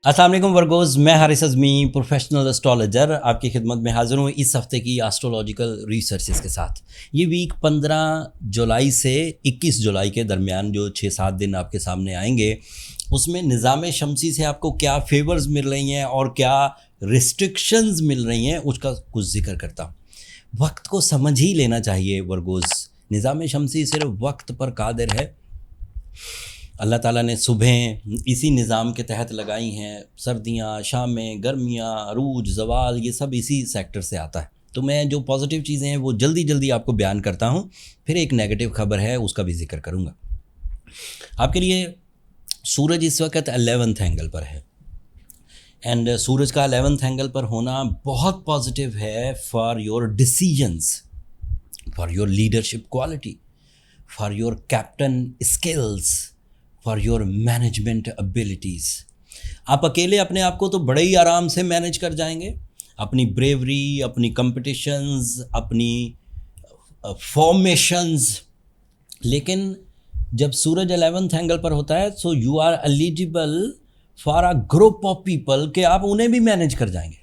अस्सलाम वालेकुम वर्गोज़, मैं हारिस अज़मी प्रोफेशनल एस्ट्रोलॉजर आपकी खिदमत में हाज़िर हूँ इस हफ़्ते की एस्ट्रोलॉजिकल रिसर्चेस के साथ। ये वीक 15 जुलाई से 21 जुलाई के दरमियान जो 6-7 दिन आपके सामने आएंगे, उसमें निज़ाम शमसी से आपको क्या फेवर्स मिल रही हैं और क्या रिस्ट्रिक्शंस मिल रही हैं, उसका कुछ जिक्र करता हूँ। वक्त को समझ ही लेना चाहिए वर्गोज़। निज़ाम शमसी सिर्फ वक्त पर कादिर है। अल्लाह ताला ने सुबह इसी निज़ाम के तहत लगाई हैं, सर्दियाँ, शामें, गर्मियाँ, अरूज, ज़वाल, ये सब इसी सेक्टर से आता है। तो मैं जो पॉजिटिव चीज़ें हैं वो जल्दी जल्दी आपको बयान करता हूँ, फिर एक नेगेटिव खबर है उसका भी जिक्र करूँगा। आपके लिए सूरज इस वक्त 11th एंगल पर है एंड सूरज का 11th एंगल पर होना बहुत पॉजिटिव है for your decisions, for your leadership quality, for your captain skills, for your management abilities. आप अकेले अपने आप को तो बड़े ही आराम से मैनेज कर जाएंगे, अपनी ब्रेवरी, अपनी कंपटिशंस, अपनी फॉर्मेशंस। लेकिन जब सूरज 11th एंगल पर होता है so you are eligible for a group of people के आप उन्हें भी मैनेज कर जाएंगे,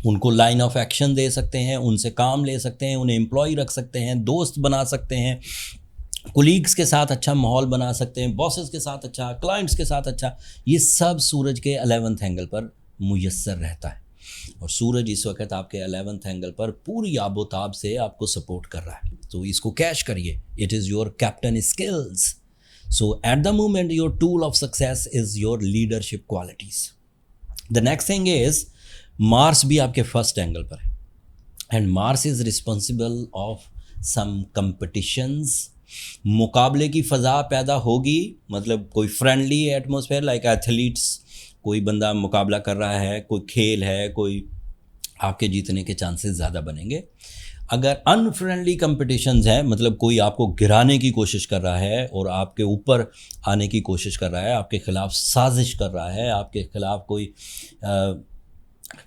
उनको लाइन ऑफ एक्शन दे सकते हैं, उनसे काम ले सकते हैं, उन्हें एम्प्लॉय रख सकते हैं, दोस्त बना सकते हैं, कोलीग्स के साथ अच्छा माहौल बना सकते हैं, बॉसेस के साथ अच्छा, क्लाइंट्स के साथ अच्छा। ये सब सूरज के 11th एंगल पर मुयस्सर रहता है और सूरज इस वक्त आपके 11th एंगल पर पूरी आबोताब से आपको सपोर्ट कर रहा है, तो इसको कैश करिए। It is your captain skills. So at the moment your tool of success is your leadership qualities. The next thing is Mars भी आपके फर्स्ट एंगल पर है and Mars is responsible of some competitions. मुकाबले की फ़ज़ा पैदा होगी, मतलब कोई फ्रेंडली एटमॉस्फेयर लाइक एथलीट्स, कोई बंदा मुकाबला कर रहा है, कोई खेल है, कोई आपके जीतने के चांसेस ज़्यादा बनेंगे। अगर अनफ्रेंडली कंपटीशंस है, मतलब कोई आपको गिराने की कोशिश कर रहा है और आपके ऊपर आने की कोशिश कर रहा है, आपके ख़िलाफ़ साजिश कर रहा है, आपके ख़िलाफ़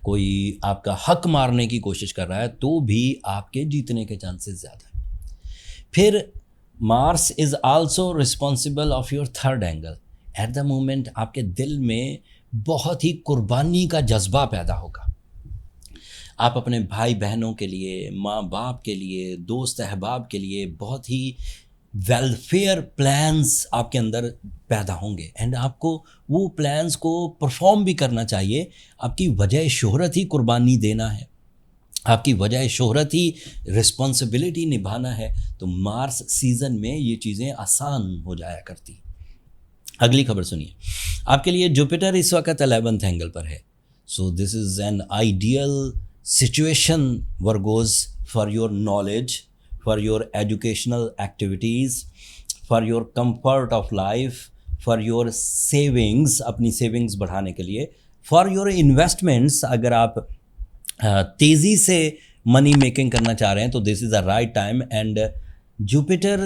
कोई आपका हक मारने की कोशिश कर रहा है, तो भी आपके जीतने के चांसेस ज़्यादा है। फिर Mars is also responsible of your third angle. Eight the moment आपके दिल में बहुत ही कुर्बानी का जज्बा पैदा होगा। आप अपने भाई बहनों के लिए, माँ बाप के लिए, दोस्त अहबाब के लिए बहुत ही वेलफेयर प्लान्स आपके अंदर पैदा होंगे एंड आपको वो प्लान्स को परफॉर्म भी करना चाहिए। आपकी वजह शोहरत ही कुर्बानी देना है, आपकी वजह शोहरत ही रिस्पॉन्सिबिलिटी निभाना है, तो मार्स सीज़न में ये चीज़ें आसान हो जाया करती। अगली खबर सुनिए, आपके लिए जुपिटर इस वक्त 11th एंगल पर है। So this is an ideal situation वर्गोज़ for your knowledge, for your educational activities, for your comfort of life, for your savings, अपनी सेविंग्स बढ़ाने के लिए, फॉर योर इन्वेस्टमेंट्स। अगर आप तेज़ी से मनी मेकिंग करना चाह रहे हैं तो this is the right time. And Jupiter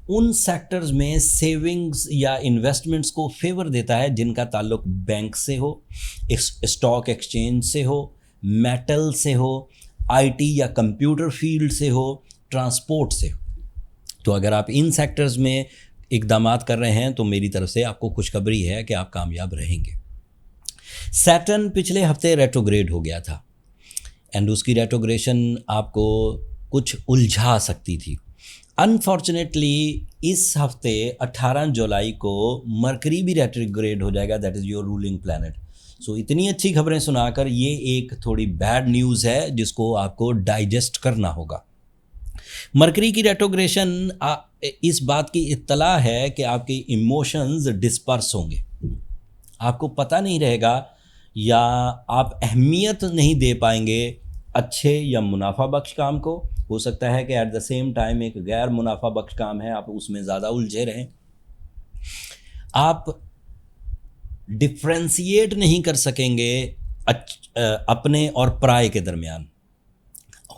उन सेक्टर्स में सेविंग्स या इन्वेस्टमेंट्स को फेवर देता है जिनका ताल्लुक बैंक से हो, स्टॉक एक्सचेंज से हो, मेटल से हो, आईटी या कंप्यूटर फील्ड से हो, ट्रांसपोर्ट से हो। तो अगर आप इन सेक्टर्स में इक़दामात कर रहे हैं तो मेरी तरफ से आपको खुशखबरी है कि आप कामयाब रहेंगे। सैटर्न पिछले हफ्ते रेट्रोग्रेड हो गया था एंड उसकी रेट्रोग्रेशन आपको कुछ उलझा सकती थी। अनफॉर्चुनेटली इस हफ्ते 18 जुलाई को मरकरी भी रेट्रोग्रेड हो जाएगा, that is your ruling planet. So इतनी अच्छी खबरें सुनाकर ये एक थोड़ी बैड न्यूज़ है जिसको आपको डाइजेस्ट करना होगा। मरकरी की रेट्रोग्रेशन इस बात की इत्तला है कि आपके इमोशंस डिस्पर्स होंगे, आपको पता नहीं रहेगा या आप अहमियत नहीं दे पाएंगे अच्छे या मुनाफा बख्श काम को। हो सकता है कि एट द सेम टाइम एक गैर मुनाफा बख्श काम है, आप उसमें ज़्यादा उलझे रहें। आप डिफ्रेंशिएट नहीं कर सकेंगे अपने और पराये के दरमियान।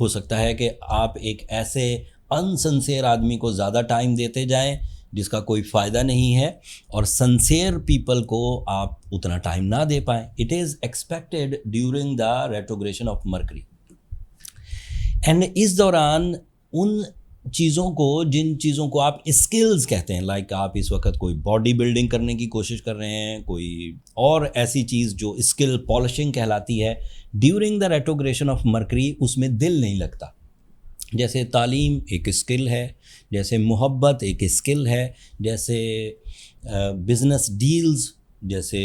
हो सकता है कि आप एक ऐसे अनसंसियर आदमी को ज़्यादा टाइम देते जाएं जिसका कोई फ़ायदा नहीं है और सनसियर पीपल को आप उतना टाइम ना दे पाएँ। It is expected during the retrogression of mercury. And इस दौरान उन चीज़ों को, जिन चीज़ों को आप स्किल्स कहते हैं, लाइक आप इस वक्त कोई बॉडी बिल्डिंग करने की कोशिश कर रहे हैं, कोई और ऐसी चीज़ जो स्किल पॉलिशिंग कहलाती है, during the retrogression of mercury उसमें दिल नहीं लगता। जैसे तालीम एक स्किल है, जैसे मोहब्बत एक स्किल है, जैसे बिजनेस डील्स, जैसे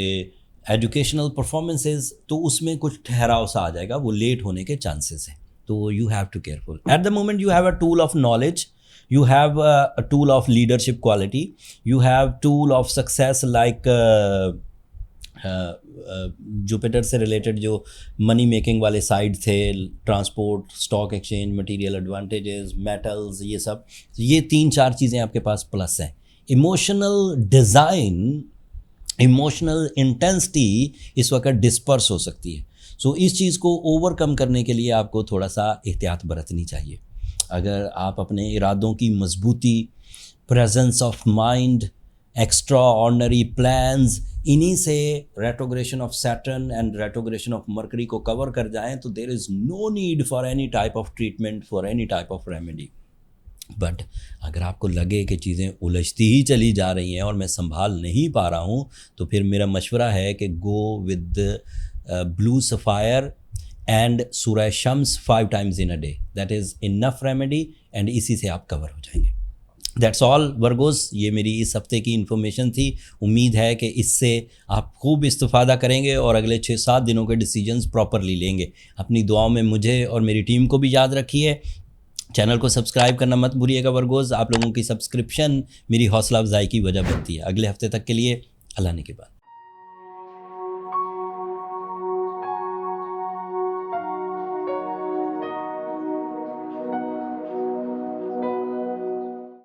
एजुकेशनल परफॉर्मेंसेस, तो उसमें कुछ ठहराव सा आ जाएगा, वो लेट होने के चांसेस हैं। तो you have to careful. At the moment you have a tool of knowledge, you have a tool of leadership quality, you have tool of success like Jupiter से रिलेटेड जो मनी मेकिंग वाले side थे, transport, stock exchange, material advantages, metals, ये सब, ये 3-4 चीज़ें आपके पास plus हैं। इमोशनल डिज़ाइन, इमोशनल इंटेंसिटी इस वक्त डिस्पर्स हो सकती है। सो इस चीज़ को ओवरकम करने के लिए आपको थोड़ा सा एहतियात बरतनी चाहिए। अगर आप अपने इरादों की मजबूती, presence of mind, extraordinary plans, इन्हीं से retrogression of Saturn and retrogression of Mercury को कवर कर जाएं, तो there is no need for any type of treatment, for any type of remedy. But अगर आपको लगे कि चीज़ें उलझती ही चली जा रही हैं और मैं संभाल नहीं पा रहा हूँ, तो फिर मेरा मशवरा है कि go with blue sapphire and सूरह Shams 5 times in a day, that is enough remedy, and इसी से आप कवर हो जाएंगे। दैट्स ऑल वर्गोस, ये मेरी इस हफ्ते की इन्फॉर्मेशन थी। उम्मीद है कि इससे आप खूब इस्तिफ़ादा करेंगे और अगले 6-7 दिनों के डिसीजंस प्रॉपरली लेंगे। अपनी दुआओं में मुझे और मेरी टीम को भी याद रखिए। चैनल को सब्सक्राइब करना मत भूलिएगा वर्गोस, आप लोगों की सब्सक्रिप्शन मेरी हौसला अफजाई की वजह बनती है। अगले हफ्ते तक के लिए अल्लाह ने के बाद।